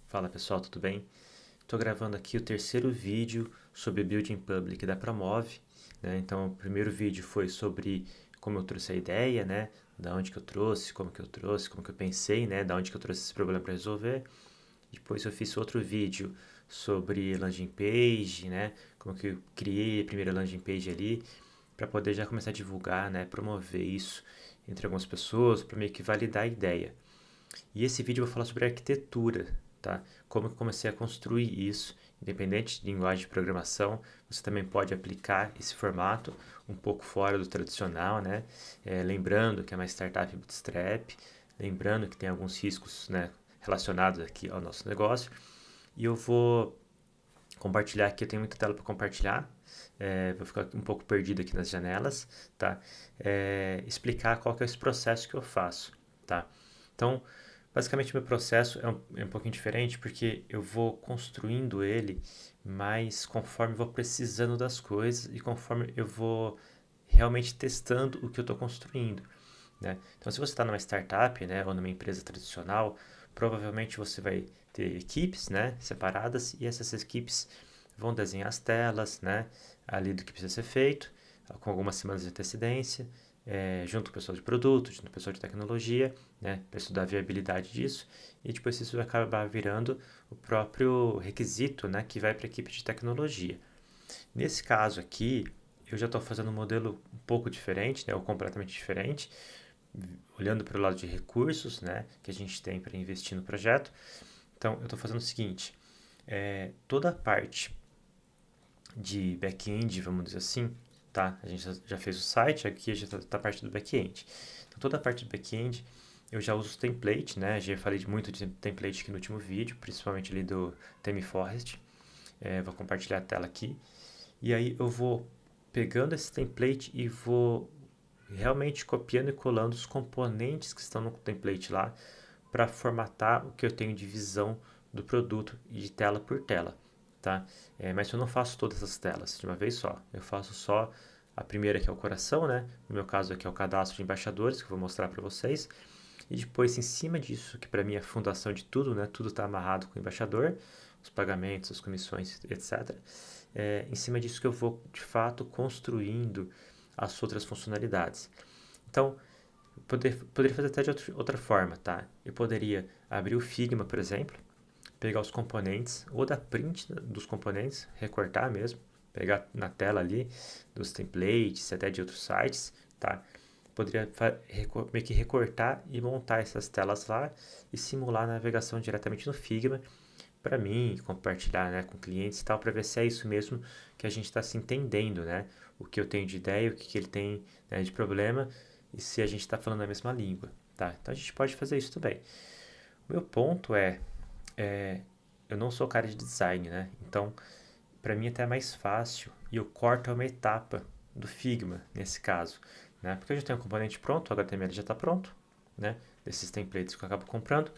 Fala pessoal, tudo bem? Estou gravando aqui o terceiro vídeo sobre Building Public da Promove, né? Então, o primeiro vídeo foi sobre como eu trouxe a ideia, né? Da onde que eu trouxe, como que eu trouxe, como que eu pensei, né? Da onde que eu trouxe esse problema para resolver. Depois eu fiz outro vídeo sobre landing page, né? Como que eu criei a primeira landing page ali para poder já começar a divulgar, né? Promover isso entre algumas pessoas para meio que validar a ideia. E esse vídeo eu vou falar sobre arquitetura, tá? Como eu comecei a construir isso, independente de linguagem de programação, você também pode aplicar esse formato um pouco fora do tradicional, né? Lembrando que é uma startup bootstrap, lembrando que tem alguns riscos, né, relacionados aqui ao nosso negócio. E eu vou compartilhar aqui, eu tenho muita tela para compartilhar, vou ficar um pouco perdido aqui nas janelas, tá? Explicar qual que é esse processo que eu faço, tá? Então, basicamente, meu processo é um pouquinho diferente porque eu vou construindo ele, mas conforme eu vou precisando das coisas e conforme eu vou realmente testando o que eu estou construindo, né? Então, se você está numa startup, né, ou numa empresa tradicional, provavelmente você vai ter equipes, né, separadas e essas equipes vão desenhar as telas, né, ali do que precisa ser feito, com algumas semanas de antecedência, junto com o pessoal de produto, junto com o pessoal de tecnologia, né, para estudar a viabilidade disso, e depois isso vai acabar virando o próprio requisito, né, que vai para a equipe de tecnologia. Nesse caso aqui, eu já estou fazendo um modelo um pouco diferente, né, ou completamente diferente, olhando para o lado de recursos, né, que a gente tem para investir no projeto. Então, eu estou fazendo o seguinte, toda a parte de back-end, vamos dizer assim, tá? A gente já fez o site, aqui já está a parte do back-end. Então, toda a parte do back-end, eu já uso os templates, né? Já falei muito de template aqui no último vídeo, principalmente ali do Theme Forest. Vou compartilhar a tela aqui. E aí eu vou pegando esse template e vou realmente copiando e colando os componentes que estão no template lá para formatar o que eu tenho de visão do produto e de tela por tela, tá? Mas eu não faço todas as telas de uma vez só. Eu faço só a primeira, que é o coração, né? No meu caso aqui é o cadastro de embaixadores, que eu vou mostrar para vocês. E depois, em cima disso, que para mim é a fundação de tudo, né? Tudo está amarrado com o embaixador, os pagamentos, as comissões, etc. Em cima disso que eu vou, de fato, construindo as outras funcionalidades. Então, poderia fazer até de outra forma, tá? Eu poderia abrir o Figma, por exemplo, pegar os componentes, ou dar print dos componentes, recortar mesmo, pegar na tela ali dos templates, até de outros sites, tá? Poderia meio que recortar e montar essas telas lá e simular a navegação diretamente no Figma para mim, compartilhar, né, com clientes e tal, para ver se é isso mesmo que a gente está se entendendo, né? O que eu tenho de ideia, o que ele tem, né, de problema e se a gente está falando a mesma língua, tá? Então a gente pode fazer isso também. O meu ponto é eu não sou cara de design, né? Então, para mim até é mais fácil e eu corto uma etapa do Figma nesse caso, né? Porque eu já tenho o componente pronto, o HTML já está pronto, né? Desses templates que eu acabo comprando.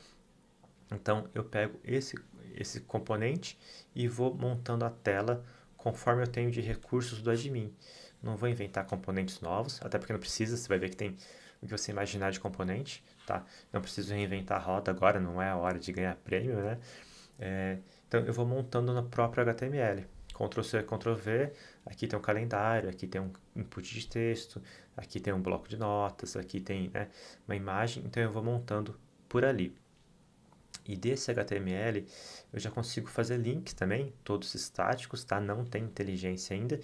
Então eu pego esse componente e vou montando a tela conforme eu tenho de recursos do admin. Não vou inventar componentes novos, até porque não precisa, você vai ver que tem o que você imaginar de componente, tá? Não preciso reinventar a roda agora, não é a hora de ganhar prêmio, né? Então eu vou montando no próprio HTML. Ctrl C, Ctrl V, aqui tem um calendário, aqui tem um input de texto, aqui tem um bloco de notas, aqui tem, né, uma imagem, então eu vou montando por ali. E desse HTML eu já consigo fazer links também, todos estáticos, tá? Não tem inteligência ainda.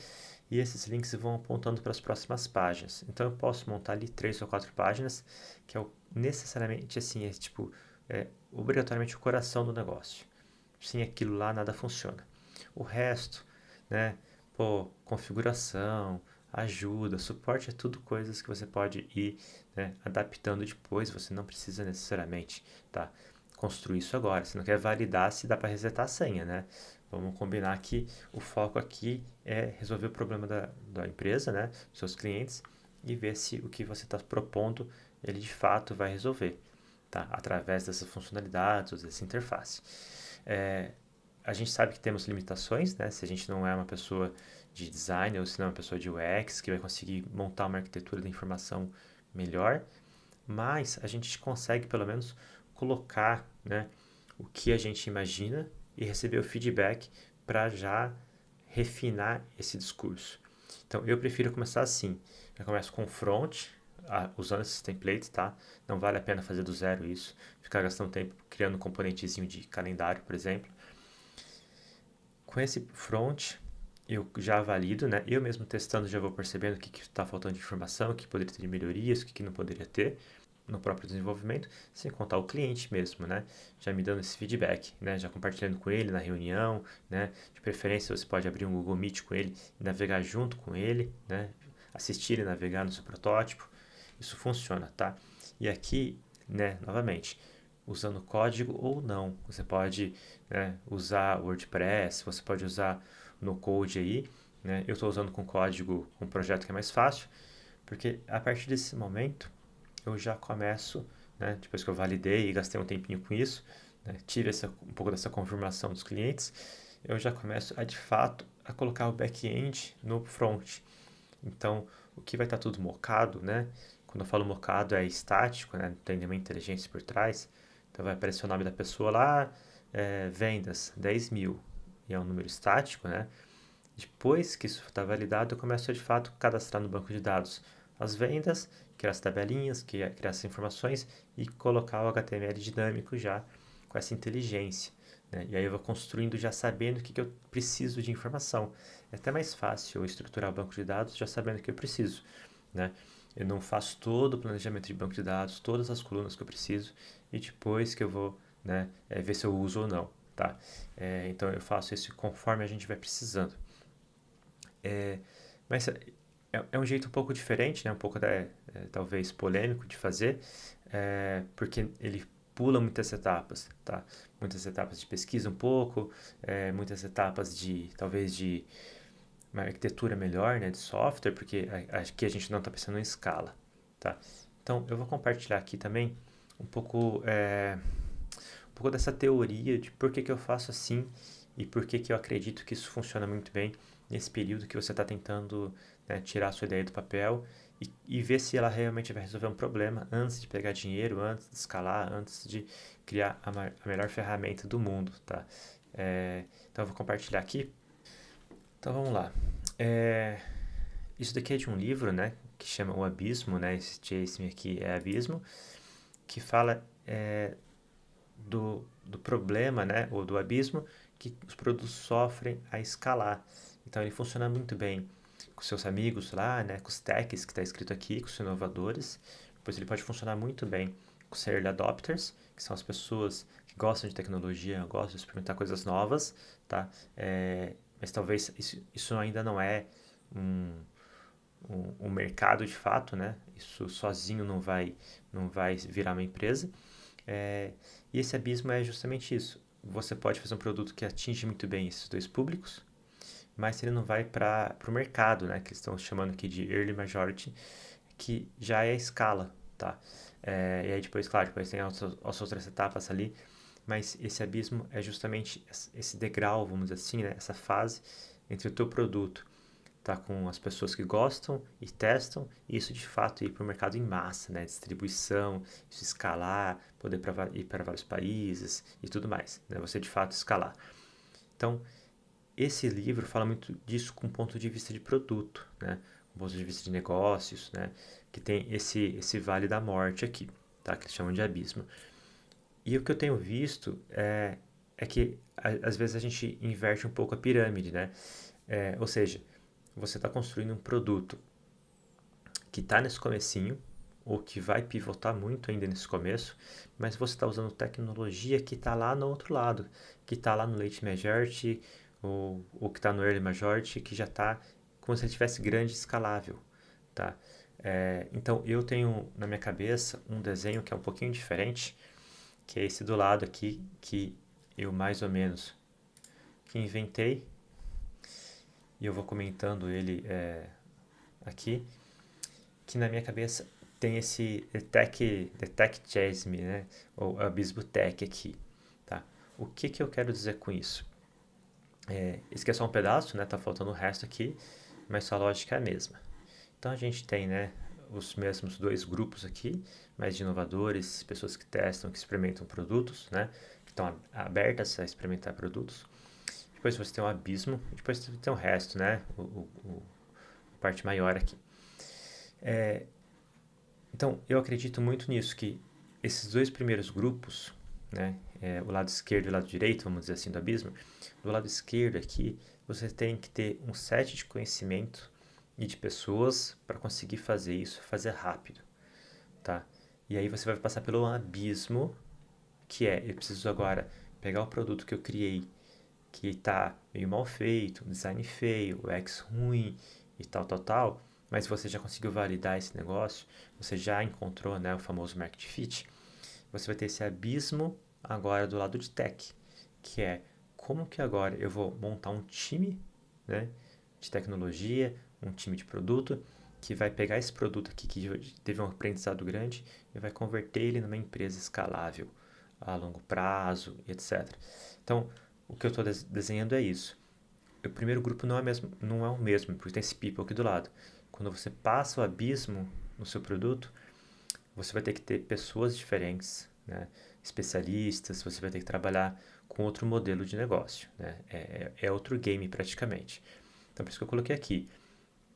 E esses links vão apontando para as próximas páginas. Então eu posso montar ali 3 ou 4 páginas, que é necessariamente assim, obrigatoriamente o coração do negócio. Sem aquilo lá nada funciona. O resto, né? Pô, configuração, ajuda, suporte é tudo coisas que você pode ir, né, adaptando depois, você não precisa necessariamente, tá? Construir isso agora. Você não quer validar se dá para resetar a senha, né? Vamos combinar que o foco aqui é resolver o problema da empresa, né? Dos seus clientes e ver se o que você está propondo ele de fato vai resolver, tá? Através dessas funcionalidades, dessa interface. A gente sabe que temos limitações, né? Se a gente não é uma pessoa de design ou se não é uma pessoa de UX que vai conseguir montar uma arquitetura da informação melhor, mas a gente consegue pelo menos colocar, né, o que a gente imagina e receber o feedback para já refinar esse discurso. Então, eu prefiro começar assim. Eu começo com o front, usando esses templates, tá? Não vale a pena fazer do zero isso. Ficar gastando tempo criando um componentezinho de calendário, por exemplo. Com esse front, eu já valido, né? Eu mesmo testando já vou percebendo o que está faltando de informação, o que poderia ter de melhorias, o que não poderia ter no próprio desenvolvimento, sem contar o cliente mesmo, né? Já me dando esse feedback, né? Já compartilhando com ele na reunião, né? De preferência você pode abrir um Google Meet com ele e navegar junto com ele, né? Assistir e navegar no seu protótipo. Isso funciona, tá? E aqui, né, novamente, usando código ou não. Você pode, né, usar WordPress, você pode usar no Code aí, né? Eu estou usando com código um projeto que é mais fácil, porque a partir desse momento eu já começo, né, depois que eu validei e gastei um tempinho com isso, né, tive um pouco dessa confirmação dos clientes, eu já começo a de fato a colocar o back-end no front. Então, o que vai estar tudo mocado, né? Quando eu falo mocado é estático, né? Não tem nenhuma inteligência por trás. Então vai aparecer o nome da pessoa lá, vendas, 10 mil. E é um número estático, né? Depois que isso está validado, eu começo a de fato cadastrar no banco de dados as vendas, criar as tabelinhas, criar essas informações e colocar o HTML dinâmico já com essa inteligência. Né? E aí eu vou construindo já sabendo o que eu preciso de informação. É até mais fácil eu estruturar o banco de dados já sabendo o que eu preciso. Né? Eu não faço todo o planejamento de banco de dados, todas as colunas que eu preciso e depois que eu vou, né, ver se eu uso ou não. Tá? Então eu faço isso conforme a gente vai precisando. Mas é um jeito um pouco diferente, né? Um pouco talvez polêmico de fazer, porque ele pula muitas etapas, tá? Muitas etapas de pesquisa um pouco, muitas etapas de talvez de uma arquitetura melhor, né? De software, porque aqui a gente não está pensando em escala, tá? Então eu vou compartilhar aqui também um pouco, um pouco dessa teoria de por que eu faço assim e por que eu acredito que isso funciona muito bem nesse período que você está tentando, né, tirar a sua ideia do papel e ver se ela realmente vai resolver um problema antes de pegar dinheiro, antes de escalar, antes de criar a melhor ferramenta do mundo, tá? Então eu vou compartilhar aqui. Então vamos lá. Isso daqui é de um livro, né, que chama O Abismo, né? Esse Chase Me aqui é Abismo, que fala do problema, né, ou do abismo que os produtos sofrem a escalar. Então ele funciona muito bem com seus amigos lá, né, com os techs que está escrito aqui, com os inovadores. Depois ele pode funcionar muito bem com os early adopters, que são as pessoas que gostam de tecnologia, gostam de experimentar coisas novas, tá? Mas talvez isso ainda não é um mercado de fato, né? Isso sozinho não vai virar uma empresa. E esse abismo é justamente isso. Você pode fazer um produto que atinge muito bem esses dois públicos, mas ele não vai para o mercado, né? Que eles estão chamando aqui de early majority, que já é a escala, tá? E aí depois, claro, depois tem as outras etapas ali, mas esse abismo é justamente esse degrau, vamos dizer assim, né? Essa fase entre o teu produto tá com as pessoas que gostam e testam, e isso de fato ir para o mercado em massa, né? Distribuição, isso escalar, poder ir para vários países e tudo mais, né? Você de fato escalar. Então, esse livro fala muito disso com ponto de vista de produto, né? Com ponto de vista de negócios, né? Que tem esse vale da morte aqui, tá? Que eles chamam de abismo. E o que eu tenho visto é que às vezes a gente inverte um pouco a pirâmide, né? Ou seja, você está construindo um produto que está nesse comecinho, ou que vai pivotar muito ainda nesse começo, mas você está usando tecnologia que está lá no outro lado, que está lá no late majority, ou que está no early majority, que já está como se ele tivesse grande e escalável, tá? Então, eu tenho na minha cabeça um desenho que é um pouquinho diferente, que é esse do lado aqui, que eu mais ou menos que inventei, e eu vou comentando ele aqui, que na minha cabeça tem esse The Tech Chase Me, né? Ou Abismo Tech aqui, tá? O que eu quero dizer com isso? Esse aqui é só um pedaço, né? Tá faltando o resto aqui, mas sua lógica é a mesma. Então a gente tem, né, os mesmos dois grupos aqui, mais de inovadores, pessoas que testam, que experimentam produtos, né? estão abertas a experimentar produtos. Depois você tem o abismo, e depois você tem o resto, né? A parte maior aqui. Então, eu acredito muito nisso, que esses dois primeiros grupos, né? O lado esquerdo e o lado direito, vamos dizer assim, do abismo. Do lado esquerdo aqui, você tem que ter um set de conhecimento e de pessoas para conseguir fazer isso, fazer rápido, tá? E aí você vai passar pelo abismo, que eu preciso agora pegar o produto que eu criei, que está meio mal feito, design feio, UX ruim e tal, mas você já conseguiu validar esse negócio, você já encontrou, né, o famoso market fit, você vai ter esse abismo agora do lado de tech, que é como que agora eu vou montar um time, né, de tecnologia, um time de produto, que vai pegar esse produto aqui que teve um aprendizado grande e vai converter ele numa empresa escalável a longo prazo, etc. Então, o que eu estou desenhando é isso. O primeiro grupo não é o mesmo, porque tem esse people aqui do lado. Quando você passa o abismo no seu produto, você vai ter que ter pessoas diferentes, né? Especialistas, você vai ter que trabalhar com outro modelo de negócio, né? É outro game praticamente. Então, por isso que eu coloquei aqui.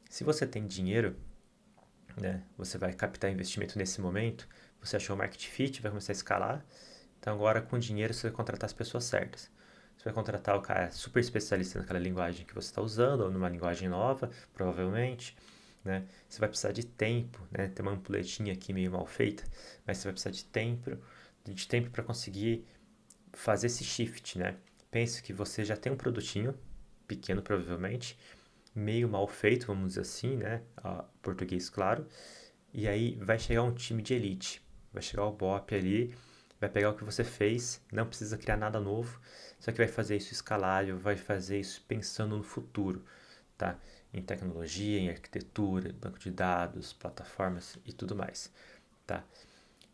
Se você tem dinheiro, né? Você vai captar investimento nesse momento, você achou o market fit, vai começar a escalar. Então, agora com dinheiro você vai contratar as pessoas certas. Você vai contratar o cara super especialista naquela linguagem que você está usando, ou numa linguagem nova, provavelmente. Né? Você vai precisar de tempo, né? Tem uma ampulhetinha aqui meio mal feita, mas você vai precisar de tempo para conseguir fazer esse shift, né? Pense que você já tem um produtinho, pequeno provavelmente, meio mal feito, vamos dizer assim, né? Português claro. E aí vai chegar um time de elite, vai chegar o BOP ali, vai pegar o que você fez, não precisa criar nada novo, só que vai fazer isso escalável, vai fazer isso pensando no futuro, tá? Em tecnologia, em arquitetura, banco de dados, plataformas e tudo mais, tá?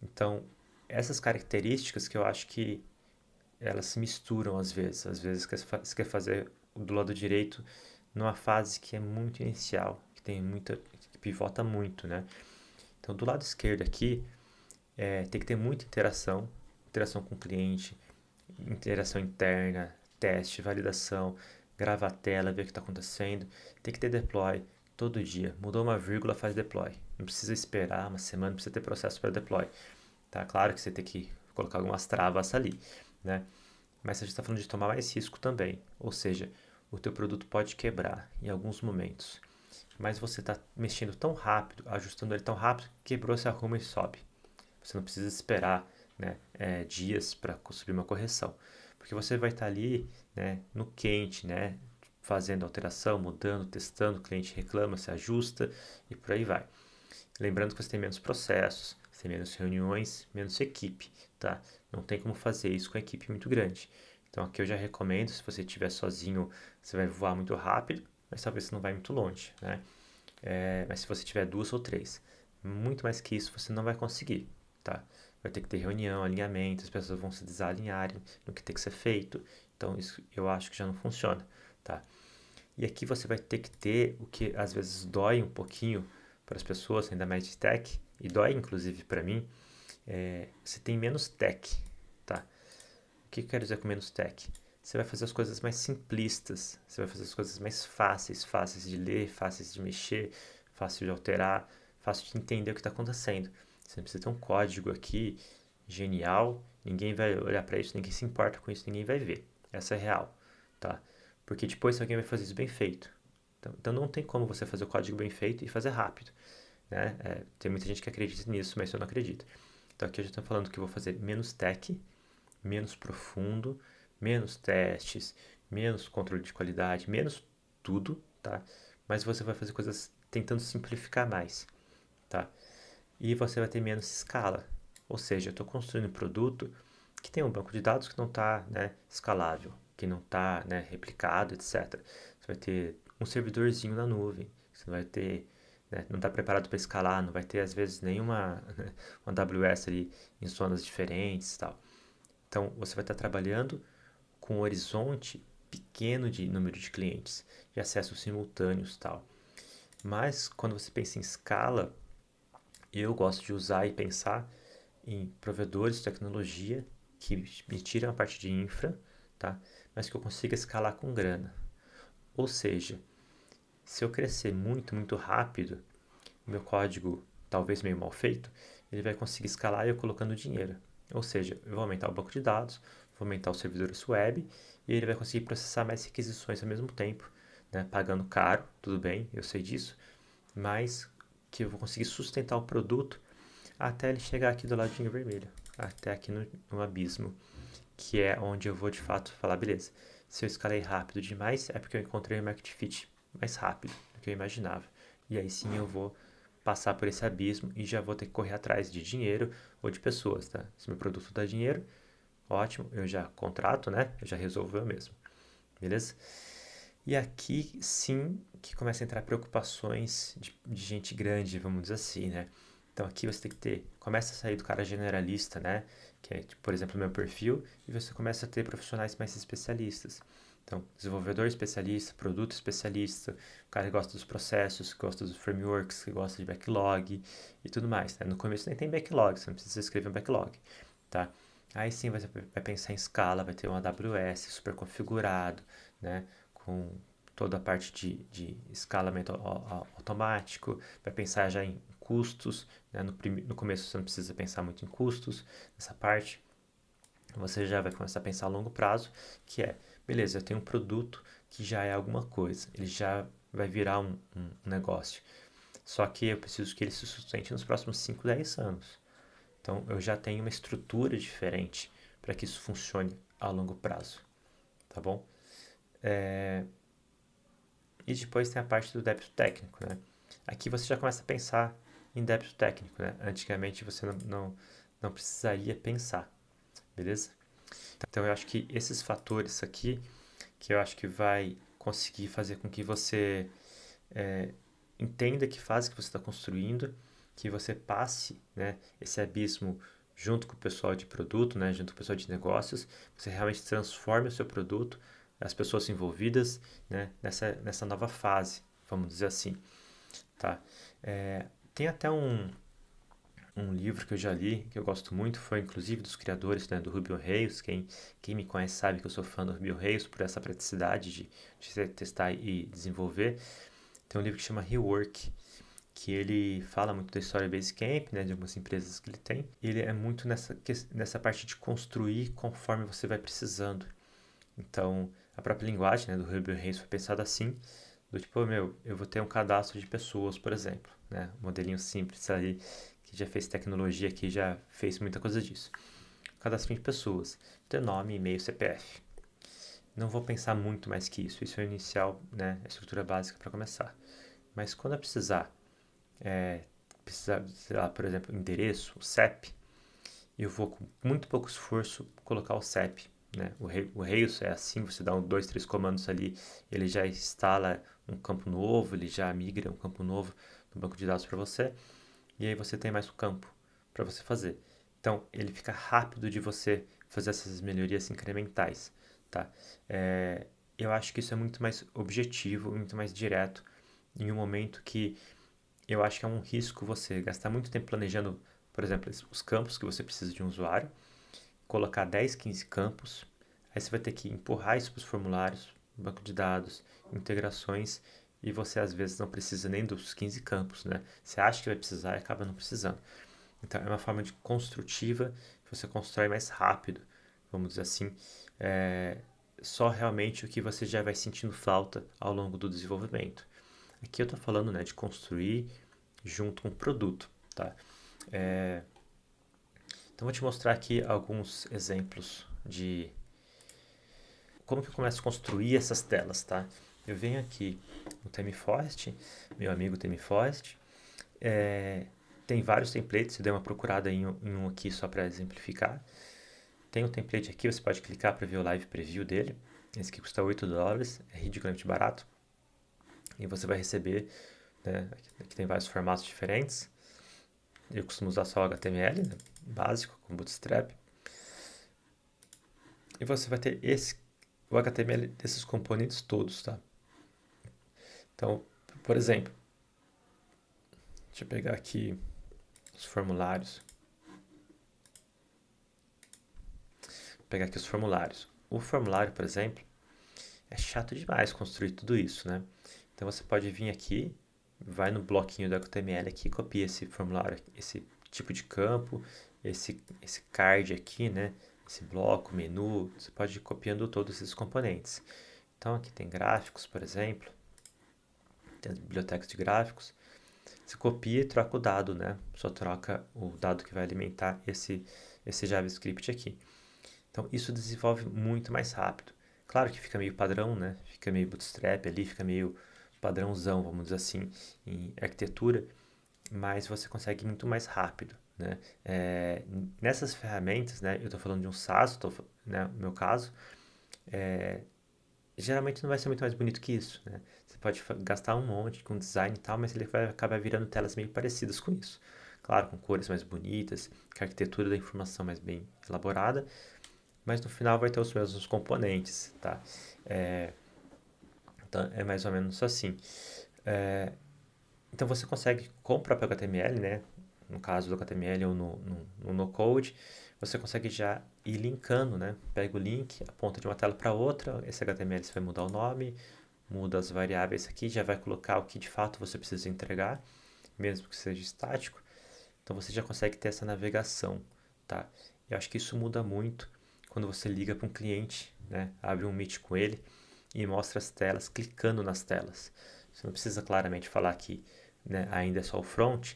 Então, essas características que eu acho que elas se misturam às vezes. Às vezes você quer fazer do lado direito numa fase que é muito inicial, que pivota muito, né? Então, do lado esquerdo aqui, tem que ter muita interação com o cliente, interação interna, teste, validação, gravar a tela, ver o que está acontecendo. Tem que ter deploy todo dia. Mudou uma vírgula, faz deploy. Não precisa esperar uma semana, não precisa ter processo para deploy. Tá claro que você tem que colocar algumas travas ali, né? Mas a gente está falando de tomar mais risco também. Ou seja, o teu produto pode quebrar em alguns momentos. Mas você está mexendo tão rápido, ajustando ele tvocê rápido, quebrou, você arruma e sobe. Você não precisa esperar, né, dias para subir uma correção. Porque você vai estar ali, né, no quente, né, fazendo alteração, mudando, testando, o cliente reclama, se ajusta e por aí vai. Lembrando que você tem menos processos, você tem menos reuniões, menos equipe, tá? Não tem como fazer isso com a equipe muito grande. Então aqui eu já recomendo, se você estiver sozinho, você vai voar muito rápido, mas talvez você não vai muito longe, né? Mas se você tiver duas ou três, muito mais que isso você não vai conseguir, tá? Vai ter que ter reunião, alinhamento, as pessoas vão se desalinharem no que tem que ser feito. Então isso eu acho que já não funciona, tá? E aqui você vai ter que ter o que às vezes dói um pouquinho para as pessoas, ainda mais de tech, e dói inclusive para mim, você tem menos tech, tá? O que eu quero dizer com menos tech? Você vai fazer as coisas mais simplistas, você vai fazer as coisas mais fáceis de ler, fáceis de mexer, fácil de alterar, fácil de entender o que está acontecendo. Você não precisa ter um código aqui genial, ninguém vai olhar para isso, ninguém se importa com isso, ninguém vai ver. Essa é real, tá? Porque depois alguém vai fazer isso bem feito. Então não tem como você fazer o código bem feito e fazer rápido, né? Tem muita gente que acredita nisso, mas eu não acredito. Então aqui eu já estou falando que eu vou fazer menos tech, menos profundo, menos testes, menos controle de qualidade, menos tudo, tá? Mas você vai fazer coisas tentando simplificar mais, tá? E você vai ter menos escala. Ou seja, eu estou construindo um produto que tem um banco de dados que não está, né, escalável, que não está, né, replicado, etc. Você vai ter um servidorzinho na nuvem, você vai ter, né, não está preparado para escalar, não vai ter às vezes nenhuma uma AWS ali em zonas diferentes e tal. Então você vai estar trabalhando com um horizonte pequeno de número de clientes, de acessos simultâneos e tal. Mas quando você pensa em escala, eu gosto de usar e pensar em provedores de tecnologia que me tire uma parte de infra, tá? Mas que eu consiga escalar com grana. Ou seja, se eu crescer muito, muito rápido, meu código, talvez meio mal feito, ele vai conseguir escalar eu colocando dinheiro. Ou seja, eu vou aumentar o banco de dados, vou aumentar os servidores web e ele vai conseguir processar mais requisições ao mesmo tempo, né? Pagando caro, tudo bem, eu sei disso, mas que eu vou conseguir sustentar o produto até ele chegar aqui do ladinho vermelho, até aqui no abismo, que é onde eu vou de fato falar, beleza, se eu escalei rápido demais é porque eu encontrei o market fit mais rápido do que eu imaginava. E aí sim eu vou passar por esse abismo e já vou ter que correr atrás de dinheiro ou de pessoas, tá? Se meu produto dá dinheiro, ótimo, eu já contrato, né? Eu já resolvo eu mesmo, beleza? E aqui sim que começa a entrar preocupações de gente grande, vamos dizer assim, né? Então aqui você tem que ter, começa a sair do cara generalista, né? Que é, tipo, por exemplo, o meu perfil, e você começa a ter profissionais mais especialistas. Então, desenvolvedor especialista, produto especialista, o cara que gosta dos processos, que gosta dos frameworks, que gosta de backlog e tudo mais, né? No começo nem tem backlog, você não precisa escrever um backlog, tá? Aí sim você vai pensar em escala, vai ter um AWS super configurado, né? Com toda a parte de escalamento automático, vai pensar já em custos, né? No começo você não precisa pensar muito em custos, nessa parte, você já vai começar a pensar a longo prazo, que é, beleza, eu tenho um produto que já é alguma coisa, ele já vai virar um negócio, só que eu preciso que ele se sustente nos próximos 5, 10 anos. Então, eu já tenho uma estrutura diferente para que isso funcione a longo prazo, tá bom? E depois tem a parte do débito técnico, né? Aqui você já começa a pensar em débito técnico, né? Antigamente você não precisaria pensar, beleza? Então eu acho que esses fatores aqui, que eu acho que vai conseguir fazer com que você entenda que fase que você está construindo, que você passe, né, esse abismo junto com o pessoal de produto, né, junto com o pessoal de negócios, você realmente transforme o seu produto, as pessoas envolvidas, né, nessa nova fase, vamos dizer assim, tá? Tem até um livro que eu já li, que eu gosto muito, foi inclusive dos criadores, né, do Ruby on Rails. Quem me conhece sabe que eu sou fã do Ruby on Rails por essa praticidade de testar e desenvolver. Tem um livro que chama Rework, que ele fala muito da história Basecamp, né, de algumas empresas que ele tem. Ele é muito nessa parte de construir conforme você vai precisando. Então, a própria linguagem, né, do Ruby on Rails foi pensada assim, do tipo, eu vou ter um cadastro de pessoas, por exemplo, né, um modelinho simples ali, que já fez tecnologia, que já fez muita coisa disso. Cadastro de pessoas, ter nome, e-mail, CPF. Não vou pensar muito mais que isso. Isso é o inicial, né, a estrutura básica para começar. Mas quando eu precisar, sei lá, por exemplo, endereço, o CEP, eu vou com muito pouco esforço colocar o CEP, né? O Rails é assim, você dá dois, três comandos ali, ele já instala um campo novo, ele já migra um campo novo no banco de dados para você, e aí você tem mais um campo para você fazer. Então, ele fica rápido de você fazer essas melhorias incrementais, tá? Eu acho que isso é muito mais objetivo, muito mais direto, em um momento que eu acho que é um risco você gastar muito tempo planejando, por exemplo, os campos que você precisa de um usuário, colocar 10, 15 campos, aí você vai ter que empurrar isso para os formulários, banco de dados, integrações, e você às vezes não precisa nem dos 15 campos, né? Você acha que vai precisar e acaba não precisando. Então é uma forma de construtiva que você constrói mais rápido, vamos dizer assim, só realmente o que você já vai sentindo falta ao longo do desenvolvimento. Aqui eu estou falando, né, de construir junto com o produto, tá? Então vou te mostrar aqui alguns exemplos de como que eu começo a construir essas telas, tá? Eu venho aqui no ThemeForest, meu amigo ThemeForest, tem vários templates, eu dei uma procurada em um aqui só para exemplificar. Tem um template aqui, você pode clicar para ver o live preview dele. Esse aqui custa $8, é ridiculamente barato. E você vai receber, né, aqui tem vários formatos diferentes. Eu costumo usar só HTML, né, básico, com Bootstrap. E você vai ter o HTML desses componentes todos, tá? Então, por exemplo, deixa eu pegar aqui os formulários. pegar aqui os formulários. O formulário, por exemplo, é chato demais construir tudo isso, né? Então você pode vir aqui, vai no bloquinho do HTML aqui, copia esse formulário, esse tipo de campo, esse card aqui, né? Esse bloco, menu, você pode ir copiando todos esses componentes. Então aqui tem gráficos, por exemplo, tem as bibliotecas de gráficos. Você copia e troca o dado, né? Só troca o dado que vai alimentar esse JavaScript aqui. Então isso desenvolve muito mais rápido. Claro que fica meio padrão, né? Fica meio bootstrap ali, fica meio padrãozão, vamos dizer assim, em arquitetura, mas você consegue muito mais rápido, né? Nessas ferramentas, né? Eu estou falando de um SaaS, né? No meu caso, geralmente não vai ser muito mais bonito que isso, né? Você pode gastar um monte com design e tal, mas ele vai acabar virando telas meio parecidas com isso. Claro, com cores mais bonitas, com a arquitetura da informação mais bem elaborada, mas no final vai ter os mesmos componentes, tá? Então é mais ou menos assim. Então você consegue, com o próprio HTML, né? No caso do HTML ou no Code, você consegue já ir linkando, né? Pega o link, aponta de uma tela para outra, esse HTML você vai mudar o nome, muda as variáveis aqui, já vai colocar o que de fato você precisa entregar, mesmo que seja estático. Então você já consegue ter essa navegação, tá? Eu acho que isso muda muito quando você liga para um cliente, né? Abre um Meet com ele e mostra as telas, clicando nas telas. Você não precisa claramente falar que, né, ainda é só o front,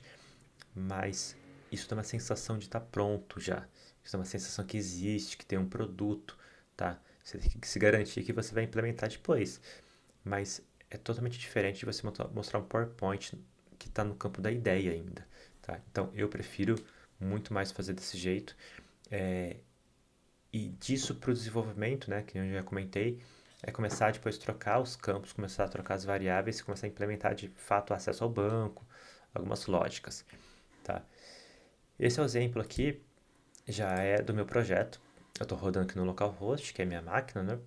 mas isso dá uma sensação de estar pronto já. Isso dá uma sensação que existe, que tem um produto, tá? Você tem que se garantir que você vai implementar depois. Mas é totalmente diferente de você mostrar um PowerPoint que está no campo da ideia ainda, tá? Então eu prefiro muito mais fazer desse jeito. E disso para o desenvolvimento, né, que eu já comentei, é começar depois a trocar os campos, começar a trocar as variáveis e começar a implementar de fato o acesso ao banco, algumas lógicas, tá? Esse é o exemplo aqui, já é do meu projeto. Eu estou rodando aqui no localhost, que é a minha máquina, né?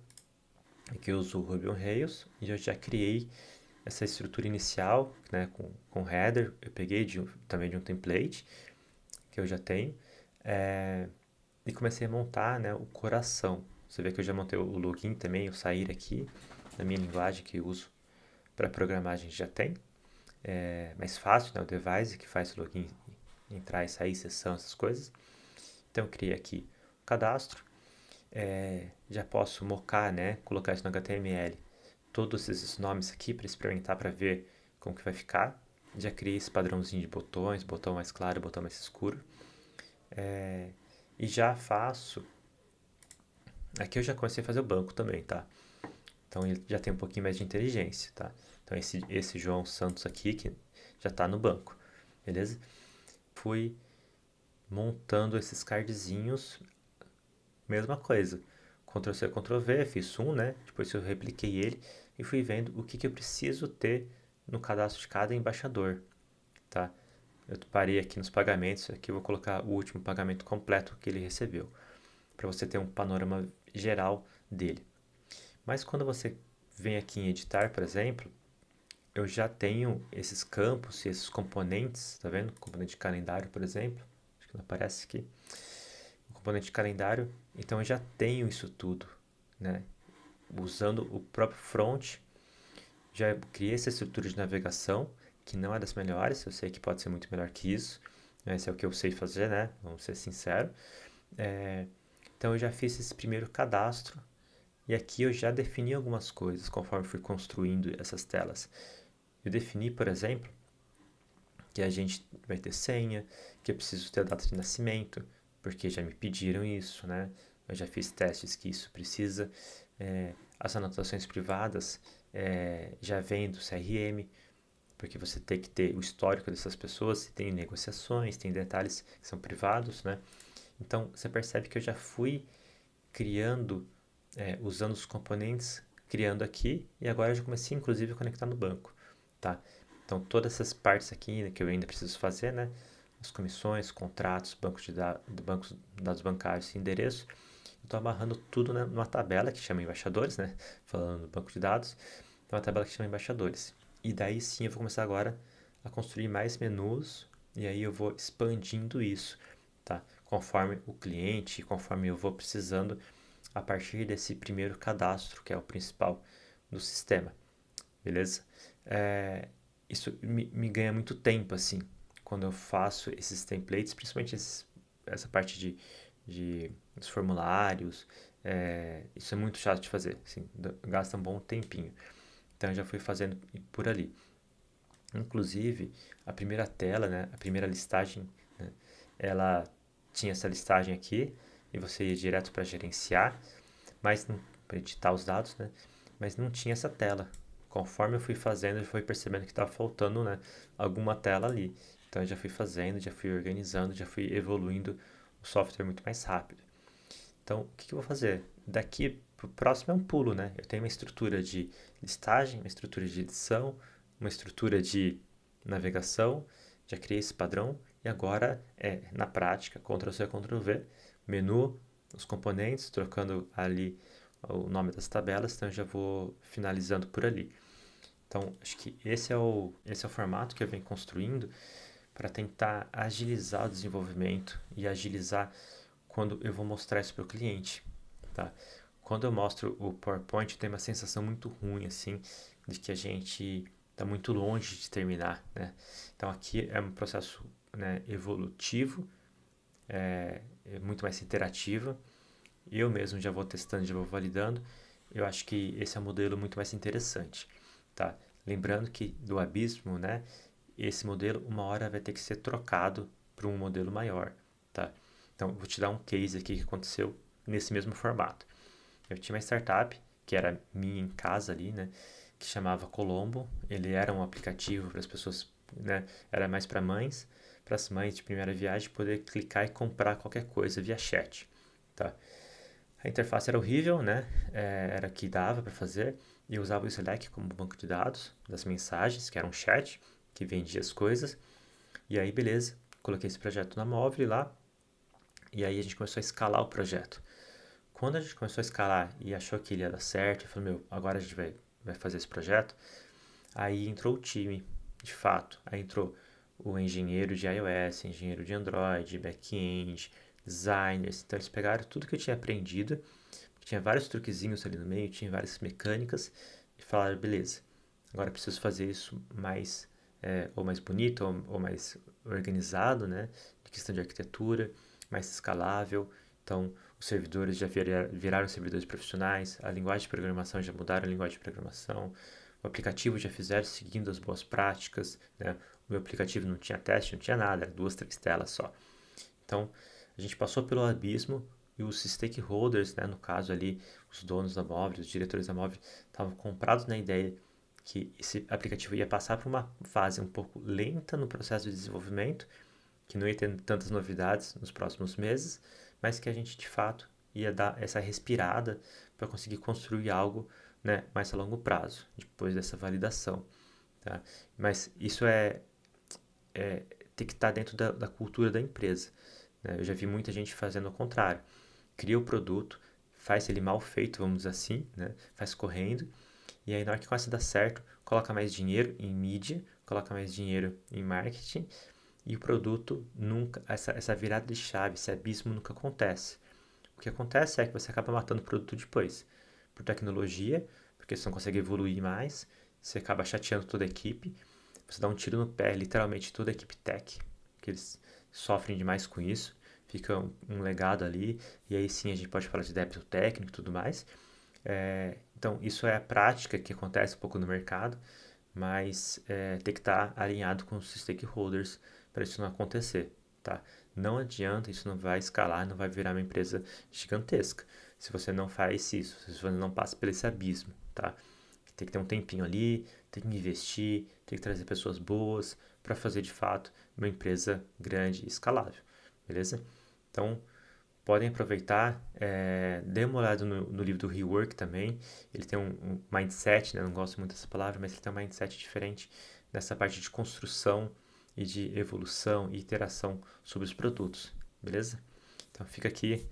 Aqui eu uso o Ruby on Rails e eu já criei essa estrutura inicial, né, com header. Eu peguei também de um template que eu já tenho. E comecei a montar, né, o coração. Você vê que eu já montei o login também, o sair aqui, na minha linguagem que eu uso para programar a gente já tem. É mais fácil, né, o device que faz o login, entrar e sair, sessão, essas coisas. Então eu criei aqui o cadastro. Já posso mocar, né, colocar isso no HTML. Todos esses nomes aqui para experimentar, para ver como que vai ficar. Já criei esse padrãozinho de botões, botão mais claro, botão mais escuro. E já faço. Aqui eu já comecei a fazer o banco também, tá? Então ele já tem um pouquinho mais de inteligência, tá? Então esse João Santos aqui, que já está no banco, beleza? Fui montando esses cardzinhos, mesma coisa. Ctrl C, Ctrl V, fiz um, né? Depois eu repliquei ele e fui vendo o que eu preciso ter no cadastro de cada embaixador, tá? Eu parei aqui nos pagamentos, aqui eu vou colocar o último pagamento completo que ele recebeu, para você ter um panorama geral dele. Mas quando você vem aqui em editar, por exemplo, eu já tenho esses campos e esses componentes, tá vendo? Componente de calendário, por exemplo, acho que não aparece aqui. O componente de calendário, então eu já tenho isso tudo, né? Usando o próprio front, já criei essa estrutura de navegação, que não é das melhores, eu sei que pode ser muito melhor que isso, esse é o que eu sei fazer, né? Vamos ser sinceros. Então eu já fiz esse primeiro cadastro, e aqui eu já defini algumas coisas conforme fui construindo essas telas. Eu defini, por exemplo, que a gente vai ter senha, que eu preciso ter a data de nascimento, porque já me pediram isso, né? Eu já fiz testes que isso precisa. As anotações privadas já vêm do CRM, porque você tem que ter o histórico dessas pessoas, se tem negociações, tem detalhes que são privados, né? Então, você percebe que eu já fui criando, usando os componentes, criando aqui, e agora eu já comecei, inclusive, a conectar no banco, tá? Então, todas essas partes aqui, né, que eu ainda preciso fazer, né? As comissões, contratos, bancos de dados bancários e endereço, eu estou amarrando tudo, né, numa tabela que chama embaixadores, né? Falando do banco de dados, uma tabela que chama embaixadores. E daí sim eu vou começar agora a construir mais menus, e aí eu vou expandindo isso, tá? Conforme o cliente, conforme eu vou precisando a partir desse primeiro cadastro, que é o principal do sistema, beleza? Isso me ganha muito tempo, assim, quando eu faço esses templates, principalmente essa parte de os formulários, isso é muito chato de fazer, assim, gasta um bom tempinho. Então eu já fui fazendo por ali. Inclusive, a primeira tela, né, a primeira listagem, né, ela tinha essa listagem aqui e você ia direto para gerenciar, mas para editar os dados, né, mas não tinha essa tela. Conforme eu fui fazendo, eu fui percebendo que estava faltando, né, alguma tela ali. Então eu já fui fazendo, já fui organizando, já fui evoluindo o software muito mais rápido. Então, o que eu vou fazer? Daqui para o próximo é um pulo, né? Eu tenho uma estrutura de listagem, uma estrutura de edição, uma estrutura de navegação, já criei esse padrão e agora na prática, Ctrl+C, Ctrl+V, menu, os componentes, trocando ali o nome das tabelas, então eu já vou finalizando por ali. Então, acho que esse é o formato que eu venho construindo para tentar agilizar o desenvolvimento e agilizar quando eu vou mostrar isso para o cliente, tá? Quando eu mostro o PowerPoint, tem uma sensação muito ruim, assim, de que a gente está muito longe de terminar, né? Então aqui é um processo, né, evolutivo, é muito mais interativo. Eu mesmo já vou testando, já vou validando. Eu acho que esse é um modelo muito mais interessante, tá? Lembrando que do abismo, né, esse modelo uma hora vai ter que ser trocado para um modelo maior, tá? Então, vou te dar um case aqui que aconteceu nesse mesmo formato. Eu tinha uma startup, que era minha em casa ali, né? Que chamava Colombo. Ele era um aplicativo para as pessoas, né? Era mais para as mães de primeira viagem poder clicar e comprar qualquer coisa via chat, tá? A interface era horrível, né? Era que dava para fazer. E eu usava o Slack como banco de dados das mensagens, que era um chat que vendia as coisas. E aí, beleza, coloquei esse projeto na móvel lá. E aí a gente começou a escalar o projeto. Quando a gente começou a escalar e achou que ele ia dar certo, eu falei, meu, agora a gente vai fazer esse projeto. Aí entrou o time, de fato. Aí entrou o engenheiro de iOS, engenheiro de Android, back-end, designers. Então eles pegaram tudo que eu tinha aprendido, tinha vários truquezinhos ali no meio, tinha várias mecânicas, e falaram, beleza, agora eu preciso fazer isso mais, ou mais bonito, ou mais organizado, né? De questão de arquitetura, mais escalável. Então, os servidores já viraram servidores profissionais, a linguagem de programação já mudaram a linguagem de programação, o aplicativo já fizeram seguindo as boas práticas, né? O meu aplicativo não tinha teste, não tinha nada, era 2, 3 telas só. Então, a gente passou pelo abismo e os stakeholders, né, no caso ali, os donos da móvel, os diretores da móvel, estavam comprados na ideia que esse aplicativo ia passar por uma fase um pouco lenta no processo de desenvolvimento, que não ia ter tantas novidades nos próximos meses, mas que a gente de fato ia dar essa respirada para conseguir construir algo, né, mais a longo prazo, depois dessa validação. Tá? Mas isso tem que estar dentro da cultura da empresa. Né? Eu já vi muita gente fazendo o contrário. Cria o produto, faz ele mal feito, vamos dizer assim, né? Faz correndo, e aí na hora que começa a dar certo, coloca mais dinheiro em mídia, coloca mais dinheiro em marketing, e o produto nunca, essa virada de chave, esse abismo nunca acontece. O que acontece é que você acaba matando o produto depois, por tecnologia, porque você não consegue evoluir mais, você acaba chateando toda a equipe, você dá um tiro no pé, literalmente toda a equipe tech, que eles sofrem demais com isso, fica um legado ali, e aí sim a gente pode falar de débito técnico e tudo mais. Então, isso é a prática que acontece um pouco no mercado, mas tem que estar alinhado com os stakeholders para isso não acontecer, tá? Não adianta, isso não vai escalar, não vai virar uma empresa gigantesca se você não faz isso, se você não passa por esse abismo, tá? Tem que ter um tempinho ali, tem que investir, tem que trazer pessoas boas para fazer de fato uma empresa grande e escalável, beleza? Então, podem aproveitar, dê uma olhada no livro do Rework também. Ele tem um mindset, né? Não gosto muito dessa palavra, mas ele tem um mindset diferente nessa parte de construção e de evolução e iteração sobre os produtos, beleza? Então fica aqui,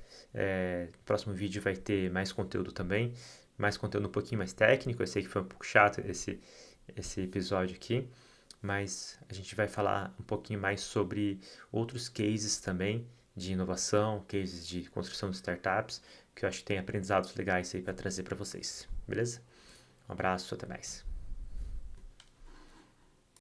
próximo vídeo vai ter mais conteúdo também, mais conteúdo um pouquinho mais técnico. Eu sei que foi um pouco chato esse episódio aqui, mas a gente vai falar um pouquinho mais sobre outros cases também de inovação, cases de construção de startups, que eu acho que tem aprendizados legais aí para trazer para vocês, beleza? Um abraço, até mais.